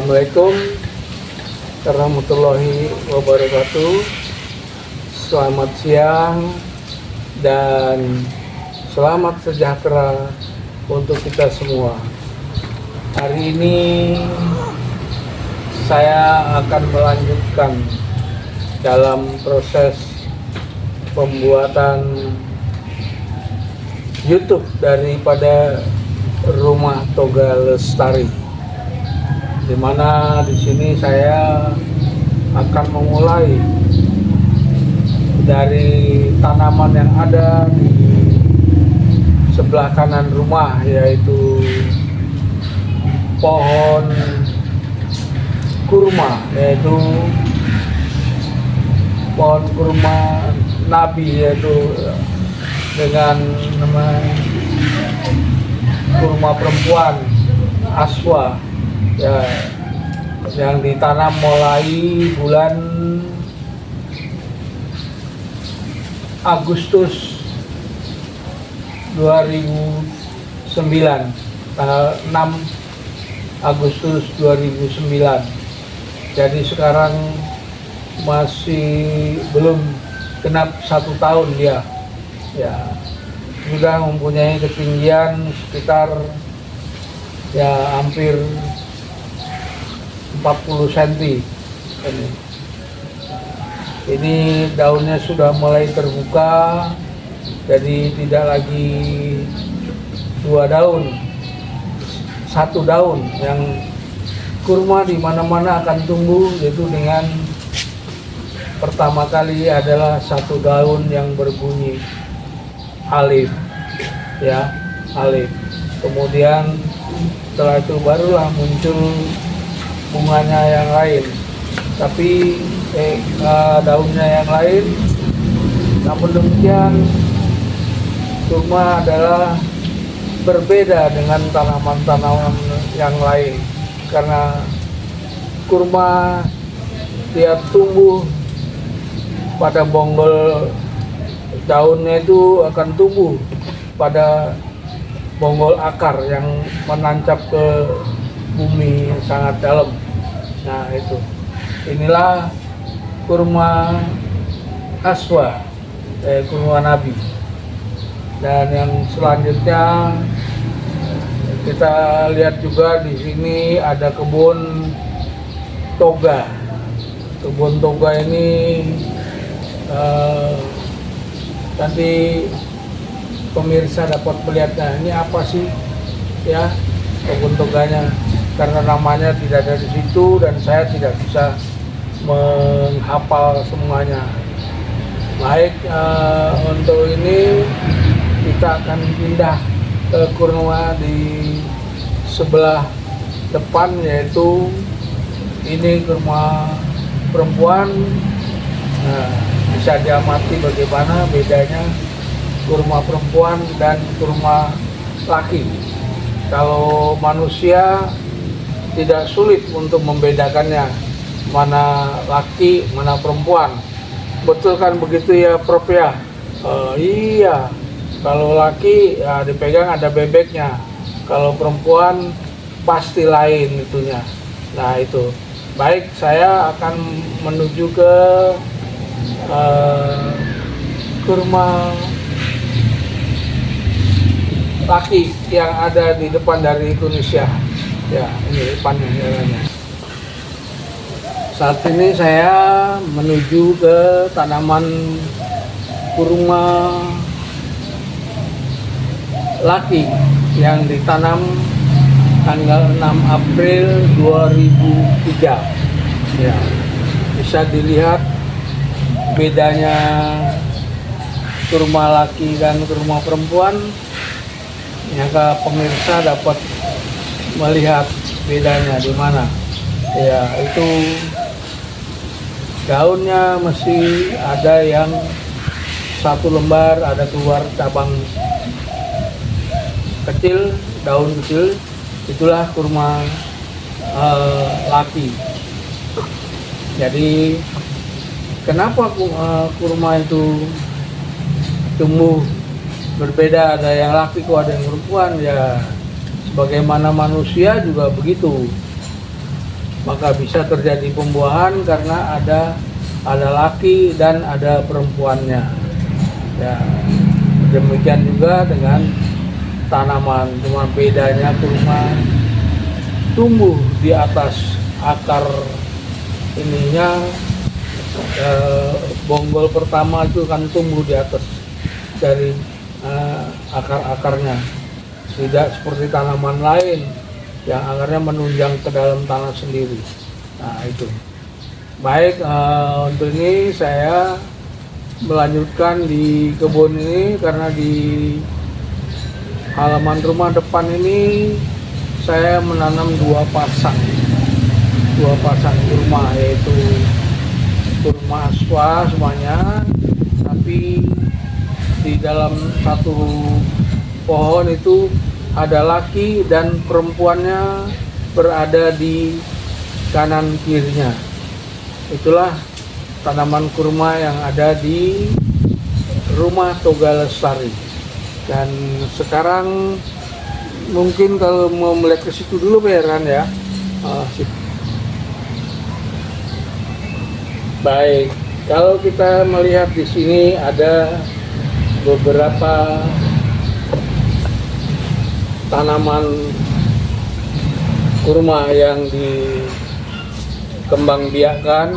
Assalamualaikum warahmatullahi wabarakatuh. Selamat siang dan selamat sejahtera untuk kita semua. Hari ini saya akan melanjutkan dalam proses pembuatan YouTube daripada Rumah Toga Lestari, di mana di sini saya akan memulai dari tanaman yang ada di sebelah kanan rumah, yaitu pohon kurma, yaitu pohon kurma Nabi, yaitu dengan nama kurma perempuan Aswa, ya, yang ditanam mulai bulan Agustus 2009, tanggal 6 Agustus 2009. Jadi sekarang masih belum genap 1 tahun dia, ya, sudah mempunyai ketinggian sekitar ya hampir 40 cm. Ini daunnya sudah mulai terbuka, jadi tidak lagi 2 daun, 1 daun. Yang kurma di mana-mana akan tumbuh, yaitu dengan pertama kali adalah 1 daun yang berbunyi alif, ya, alif. Kemudian setelah itu barulah muncul bunganya yang lain, tapi daunnya yang lain. Namun demikian, kurma adalah berbeda dengan tanaman-tanaman yang lain, karena kurma dia tumbuh pada bonggol daunnya, itu akan tumbuh pada bonggol akar yang menancap ke bumi yang sangat dalam. Nah, itu inilah kurma Aswa, kurma Nabi. Dan yang selanjutnya kita lihat juga di sini ada kebun toga. Kebun toga ini nanti pemirsa dapat melihatnya. Ini apa sih, ya, kebun toganya, karena namanya tidak ada di situ dan saya tidak bisa menghafal semuanya. Baik, untuk ini kita akan pindah ke kurma di sebelah depan, yaitu ini kurma perempuan. Nah, bisa diamati bagaimana bedanya kurma perempuan dan kurma laki. Kalau manusia tidak sulit untuk membedakannya, mana laki, mana perempuan. Betul kan begitu ya, Prof, ya? Iya, kalau laki ya dipegang ada bebeknya, kalau perempuan pasti lain itunya. Nah, itu. Baik, saya akan menuju ke kurma laki yang ada di depan dari Indonesia. Ya, ini depannya, jalannya. Saat ini saya menuju ke tanaman kurma laki yang ditanam tanggal 6 April 2003. Ya, bisa dilihat bedanya kurma laki dan kurma perempuan. Maka pemirsa dapat melihat bedanya di mana. Ya, itu daunnya masih ada yang 1 lembar, ada keluar cabang kecil, daun kecil. Itulah kurma laki. Jadi kenapa kurma itu tumbuh berbeda, ada yang laki kok ada yang perempuan? Ya, sebagaimana manusia juga begitu. maka bisa terjadi pembuahan karena ada laki dan ada perempuannya. Ya, demikian juga dengan tanaman, cuma bedanya kurma tumbuh di atas akar ininya. Bonggol pertama itu kan tumbuh di atas dari akar-akarnya, tidak seperti tanaman lain yang akarnya menunjang ke dalam tanah sendiri. Nah itu baik. Untuk ini saya melanjutkan di kebun ini karena di halaman rumah depan ini saya menanam dua pasang kurma, yaitu kurma aswa semuanya, tapi di dalam satu pohon itu ada laki dan perempuannya berada di kanan kirinya. Itulah tanaman kurma yang ada di rumah Toga Lestari. Dan sekarang mungkin kalau mau melihat ke situ dulu Pak ya. Baik, kalau kita melihat di sini ada beberapa tanaman kurma yang dikembangbiakkan,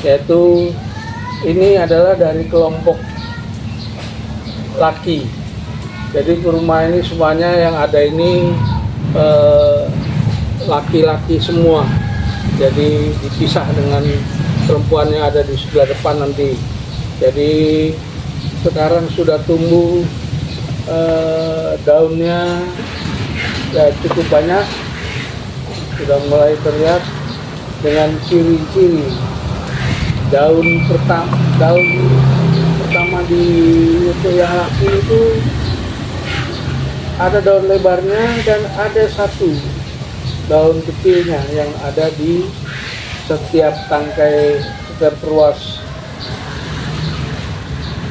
yaitu ini adalah dari kelompok laki. Jadi kurma ini semuanya yang ada ini laki-laki semua. Jadi dipisah dengan perempuan yang ada di sebelah depan nanti. Jadi sekarang sudah tumbuh daunnya ya cukup banyak, sudah mulai terlihat dengan ciri-ciri daun pertama di yang laki itu ada daun lebarnya dan ada satu daun kecilnya yang ada di setiap tangkai, setiap ruas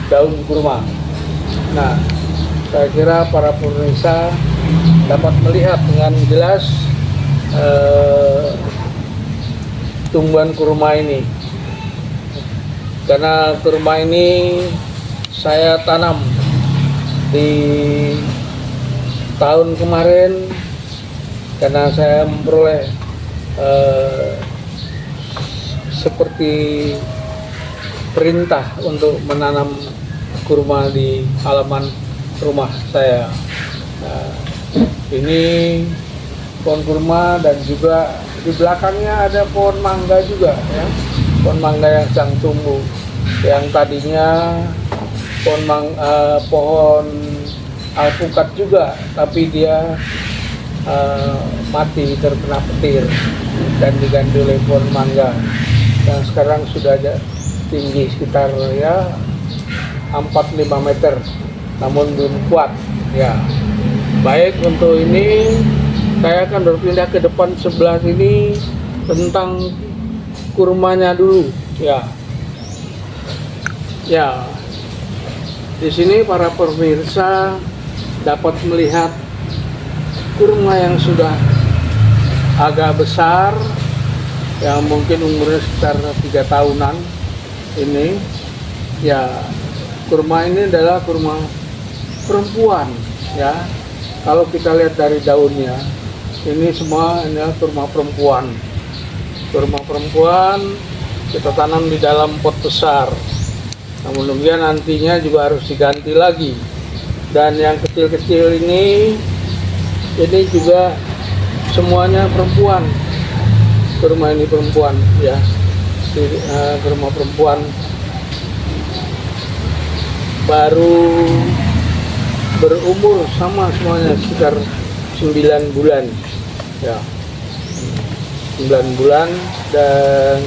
daun kurma. Nah, saya kira para pemirsa dapat melihat dengan jelas tumbuhan kurma ini. Karena kurma ini saya tanam di tahun kemarin karena saya memperoleh seperti perintah untuk menanam kurma di halaman rumah saya. Nah, ini pohon kurma dan juga di belakangnya ada pohon mangga juga ya. Pohon mangga yang sedang tumbuh. Yang tadinya pohon alpukat juga, tapi dia mati terkena petir dan diganti oleh pohon mangga. Yang sekarang sudah ada tinggi sekitar ya 4-5 meter, namun belum kuat ya. Baik, untuk ini saya akan berpindah ke depan sebelah sini tentang kurmanya dulu ya. Ya, di sini para pemirsa dapat melihat kurma yang sudah agak besar, yang mungkin umurnya sekitar 3 tahunan ini ya. Kurma ini adalah kurma perempuan ya. Kalau kita lihat dari daunnya, ini semua adalah kurma perempuan. Kurma perempuan kita tanam di dalam pot besar. Namun demikian nantinya juga harus diganti lagi. Dan yang kecil-kecil ini juga semuanya perempuan. Kurma ini perempuan ya. Kurma perempuan baru berumur sama semuanya sekitar 9 bulan ya. 9 bulan dan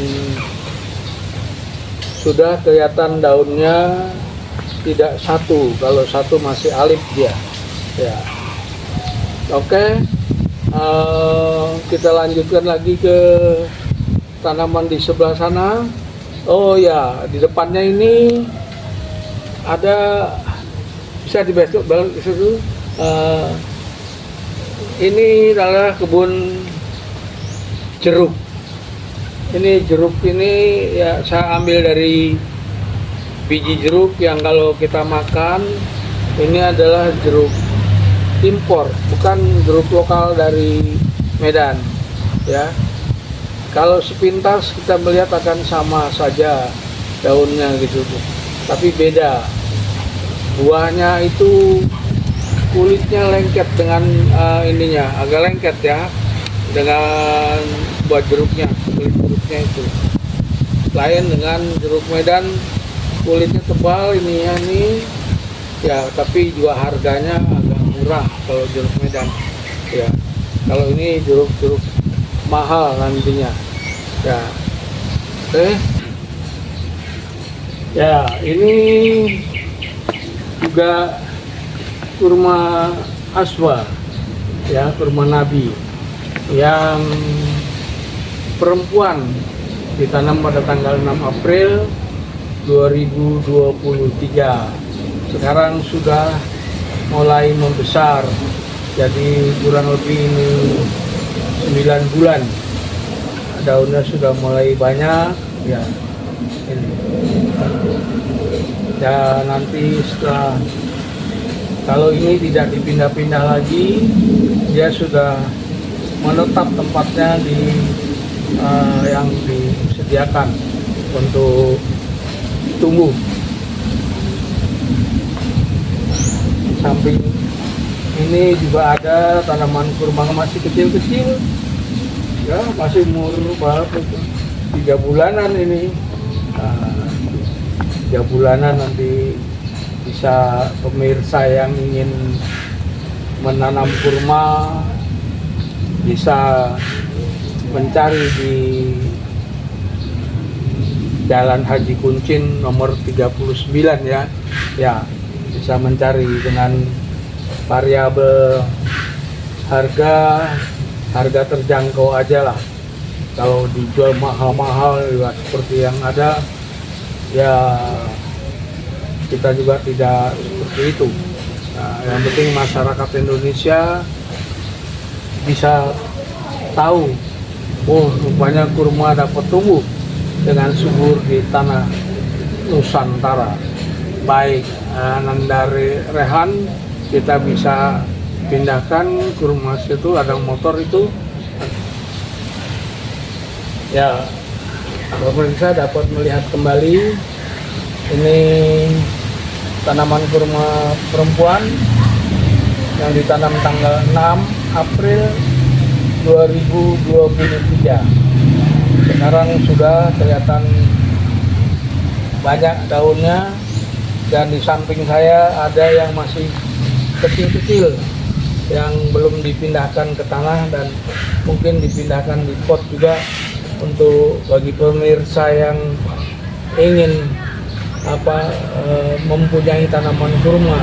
sudah kelihatan daunnya tidak satu, kalau satu masih alif dia ya. Oke, kita lanjutkan lagi ke tanaman di sebelah sana. Oh ya, di depannya ini ada, bisa dibesok balik ke situ. Ini adalah kebun jeruk Ini jeruk ini ya saya ambil dari biji jeruk yang kalau kita makan ini adalah jeruk impor, bukan jeruk lokal dari Medan ya. Kalau sepintas kita melihat akan sama saja daunnya gitu, tapi beda. Buahnya itu kulitnya lengket dengan ininya agak lengket ya, dengan buat jeruknya, kulit jeruknya itu lain dengan jeruk Medan, kulitnya tebal ini ya nih ya, tapi juga harganya agak murah kalau jeruk Medan ya. Kalau ini jeruk mahal nantinya ya. Oke ya, ini juga kurma aswa ya, kurma nabi yang perempuan, ditanam pada tanggal 6 April 2023. Sekarang sudah mulai membesar, jadi kurang lebih ini 9 bulan. Daunnya sudah mulai banyak ya. Ini. Dan nanti setelah, kalau ini tidak dipindah-pindah lagi, dia sudah menetap tempatnya di yang disediakan untuk tumbuh. Samping ini juga ada tanaman kurma masih kecil-kecil ya, masih umur berapa itu, 3 bulanan ini. 3 bulanan nanti bisa pemirsa yang ingin menanam kurma bisa mencari di Jalan Haji Kuncin nomor 39 ya. Ya, bisa mencari dengan variabel harga terjangkau aja lah. Kalau dijual mahal-mahal juga seperti yang ada ya, kita juga tidak seperti itu. Nah, yang penting masyarakat Indonesia bisa tahu, oh rupanya kurma dapat tumbuh dengan subur di tanah Nusantara. Baik dari Rehan kita bisa pindahkan kurma itu, ada motor itu ya. Pemirsa dapat melihat kembali ini tanaman kurma perempuan yang ditanam tanggal 6 April 2023. Sekarang sudah kelihatan banyak daunnya, dan di samping saya ada yang masih kecil-kecil yang belum dipindahkan ke tanah dan mungkin dipindahkan di pot juga, untuk bagi pemirsa yang ingin mempunyai tanaman kurma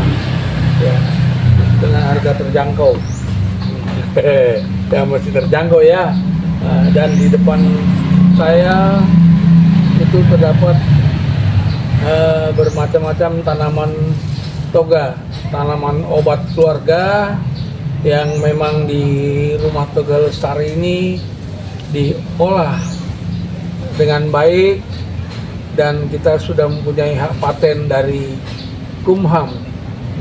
ya dengan harga terjangkau. Ya masih terjangkau ya. Dan di depan saya itu terdapat bermacam-macam tanaman toga, tanaman obat keluarga yang memang di Rumah Toga Lestari ini diolah dengan baik, dan kita sudah mempunyai hak paten dari Kumham,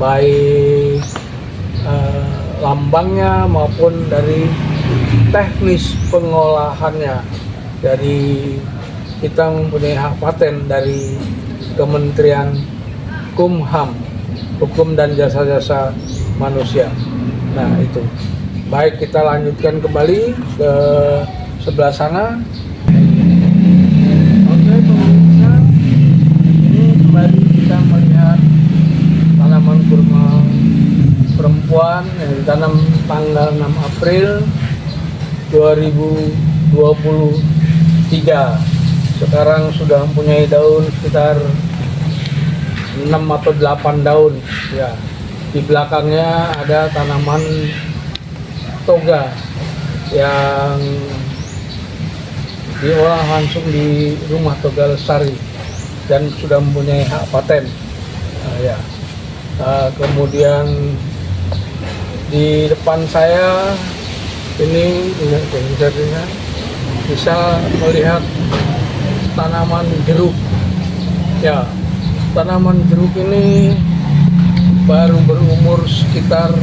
baik lambangnya maupun dari teknis pengolahannya. Dari kita mempunyai hak paten dari Kementerian Kumham, Hukum dan Jasa-Jasa Manusia. Nah itu, baik kita lanjutkan kembali ke sebelah sana. Oke pemirsa, ini kembali kita melihat tanaman kurma perempuan yang ditanam tanggal 6 April 2023. Sekarang sudah mempunyai daun sekitar 6 atau 8 daun ya. Di belakangnya ada tanaman toga yang diolah langsung di Rumah Toga Lestari dan sudah mempunyai hak paten. Kemudian di depan saya ini bisa dilihat bisa melihat tanaman jeruk. Ya, tanaman jeruk ini baru berumur sekitar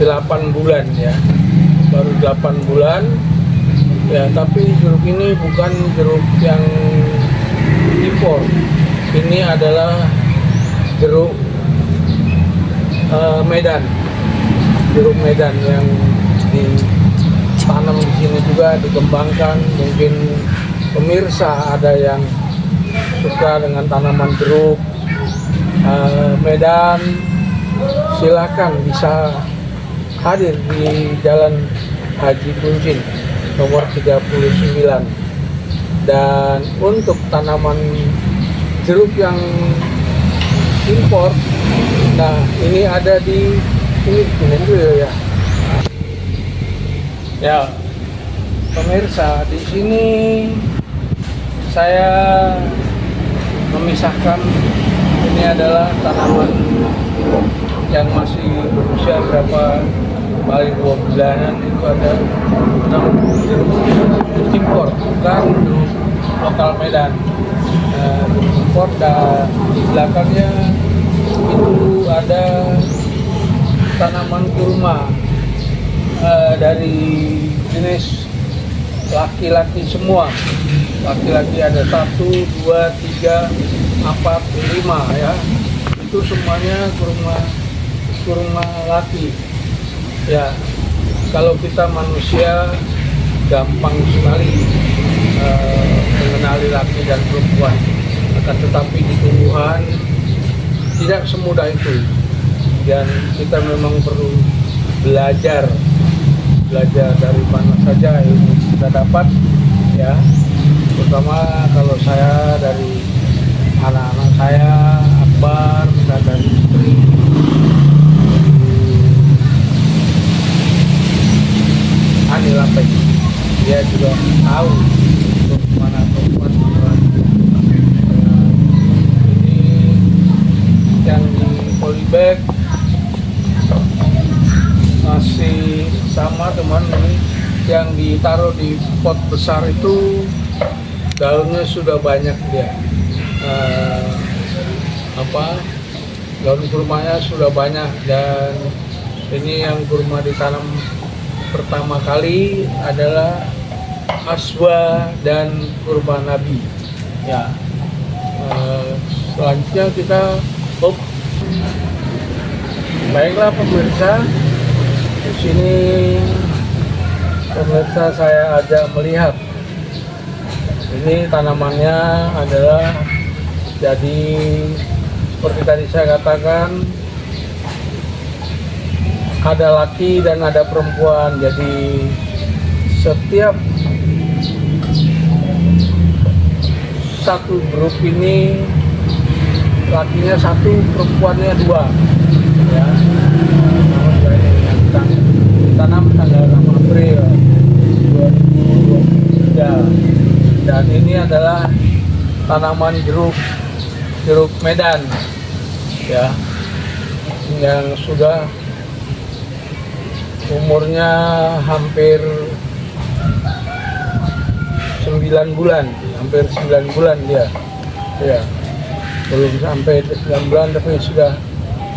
8 bulan ya, baru 8 bulan ya, tapi jeruk ini bukan jeruk yang impor. Ini adalah jeruk Medan, jeruk Medan yang ditanam di sini juga, dikembangkan. Mungkin pemirsa ada yang suka dengan tanaman jeruk Medan, silakan bisa hadir di Jalan Haji Kuncin nomor 39. Dan untuk tanaman jeruk yang impor, nah ini ada di ini dulu ya. Ya, pemirsa, di sini saya memisahkan, ini adalah tanaman yang masih berusia berapa, paling 2 bulanan. Itu ada jeruk impor, bukan jeruk lokal Medan, jeruk impor. Dan di belakangnya itu ada tanaman kurma dari jenis laki-laki semua. Laki-laki ada 1, 2, 3, 4, 5 ya. Itu semuanya kurma laki. Ya, kalau kita manusia gampang sekali mengenali laki dan perempuan, akan tetapi di tumbuhan tidak semudah itu. Dan kita memang perlu belajar dari mana saja ilmu kita dapat ya, terutama kalau saya dari anak-anak saya, Akbar, kita dari istri, Anil Lapek, dia juga tahu mana perempuan mana laki. Ini yang di polybag masih sama teman, ini yang ditaruh di pot besar itu daunnya sudah banyak dia, daun kurmanya sudah banyak. Dan ini yang kurma ditanam pertama kali adalah Aswa dan kurma Nabi ya. Selanjutnya kita baiklah pemirsa, di sini pemirsa saya ajak melihat. Ini tanamannya adalah, jadi seperti tadi saya katakan, ada laki dan ada perempuan. Jadi setiap satu grup ini lakinya 1, perempuannya 2 ya. Tanam tanggal 6 April 2023. Dan ini adalah tanaman jeruk Medan ya, yang sudah umurnya hampir 9 bulan, hampir 9 bulan dia ya, belum sampai 9 bulan tapi sudah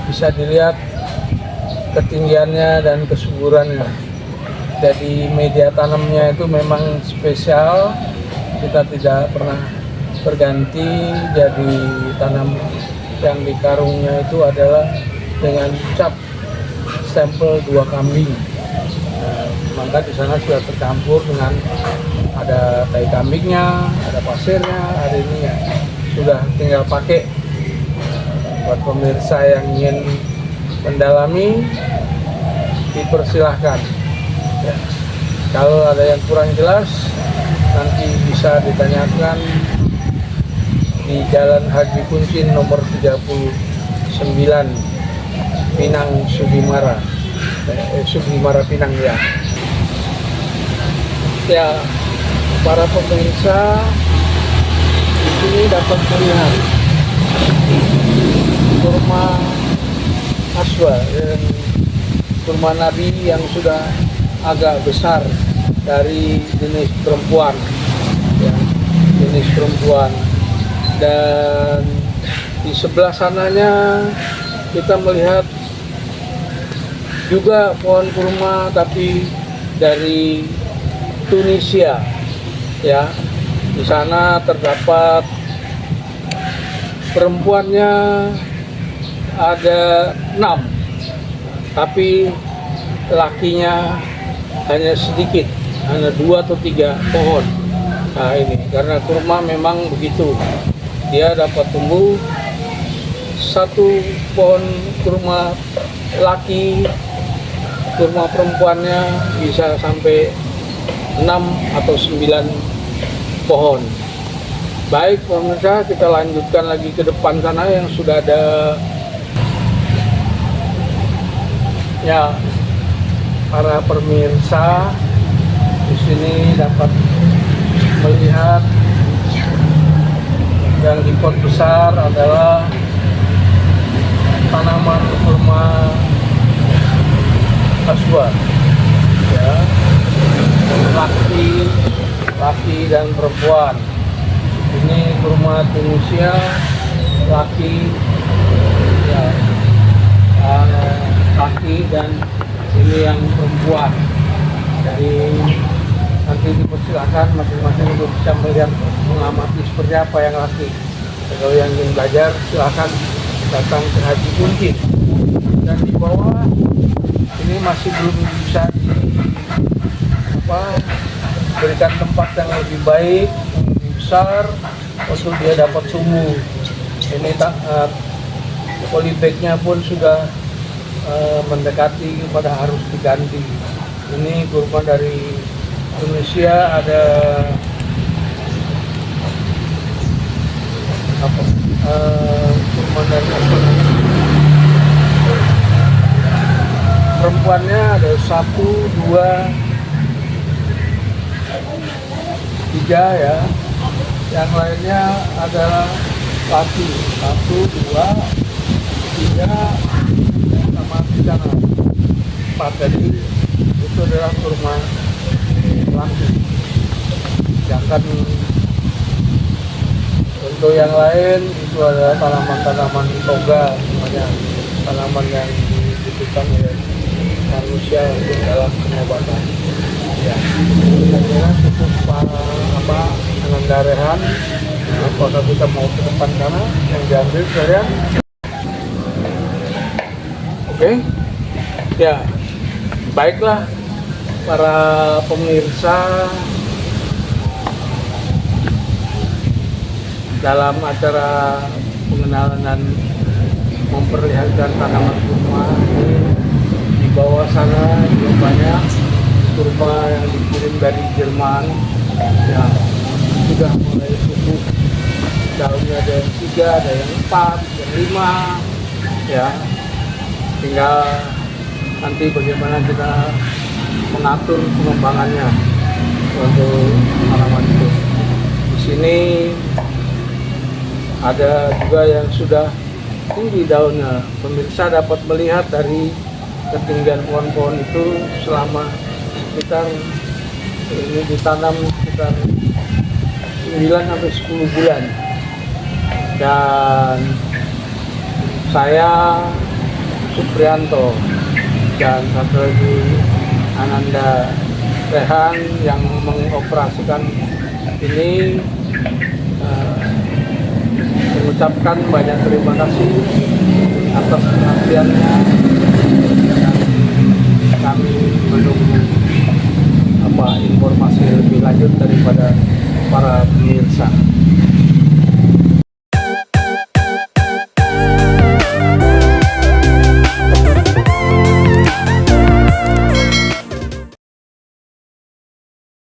bisa dilihat ketinggiannya dan kesuburannya. Jadi media tanamnya itu memang spesial, kita tidak pernah berganti. Jadi tanam yang di karungnya itu adalah dengan cap stempel 2 kambing. Maka di sana sudah tercampur dengan ada tai kambingnya, ada pasirnya, ada ininya. Sudah tinggal pakai. Buat pemirsa yang ingin mendalami, dipersilahkan ya. Kalau ada yang kurang jelas, nanti bisa ditanyakan di Jalan Haji Kuncin nomor 39, Pinang, Sugimara, Pinang ya. Ya, para pemirsa, di sini dapat melihat kurma Aswa dan kurma Nabi yang sudah agak besar dari jenis perempuan, ya, jenis perempuan. Dan di sebelah sananya kita melihat juga pohon kurma tapi dari Tunisia, ya. Di sana terdapat perempuannya ada 6, tapi lakinya hanya sedikit, hanya 2 atau 3 pohon. Nah ini karena kurma memang begitu, dia dapat tumbuh satu pohon kurma laki, kurma perempuannya bisa sampai 6 atau 9 pohon. Baik pemirsa, kita lanjutkan lagi ke depan sana yang sudah ada, ya, para pemirsa di sini dapat melihat yang di pot besar adalah tanaman kurma aswa, ya, laki dan perempuan. Ini kurma Tunisia laki, ya, laki, dan ini yang perempuan. Jadi nanti dipersilakan masing-masing untuk bisa melihat, mengamati seperti apa yang laki. Kalau yang ingin belajar silakan datang ke Haji Kunci. Dan di bawah ini masih belum bisa berikan tempat yang lebih baik, yang lebih besar untuk dia dapat tumbuh. Ini polybagnya pun sudah mendekati pada harus diganti. Ini kurma dari Indonesia, ada kurma dari perempuannya ada 1, 2, 3, ya. Yang lainnya adalah laki, 1, 2, 3, sama di sana 4. Jadi itu adalah kurma laki. Sedangkan untuk yang lain itu adalah tanaman-tanaman toga, namanya tanaman yang dibutuhkan oleh manusia untuk dalam pengobatan. Ya, kira-kira cukup pengendarean. Apakah kita mau ke depan sana yang diambil sekalian? Oke, ya, baiklah para pemirsa, dalam acara pengenalan dan memperlihatkan tanaman kurma ini, di bawah sana juga banyak kurma yang dikirim dari Jerman, ya, sudah mulai tumbuh. Daunnya ada yang 3, ada yang 4, yang 5, ya. Tinggal nanti bagaimana kita mengatur pengembangannya untuk tanaman itu. Di sini ada juga yang sudah tinggi daunnya. Pemirsa dapat melihat dari ketinggian pohon-pohon itu selama sekitar, ini ditanam sekitar 9 sampai 10 bulan. Dan saya Suprianto dan satu lagi Ananda Rehan yang mengoperasikan ini mengucapkan banyak terima kasih atas perhatiannya, dan kami menunggu informasi lebih lanjut daripada para pemirsa.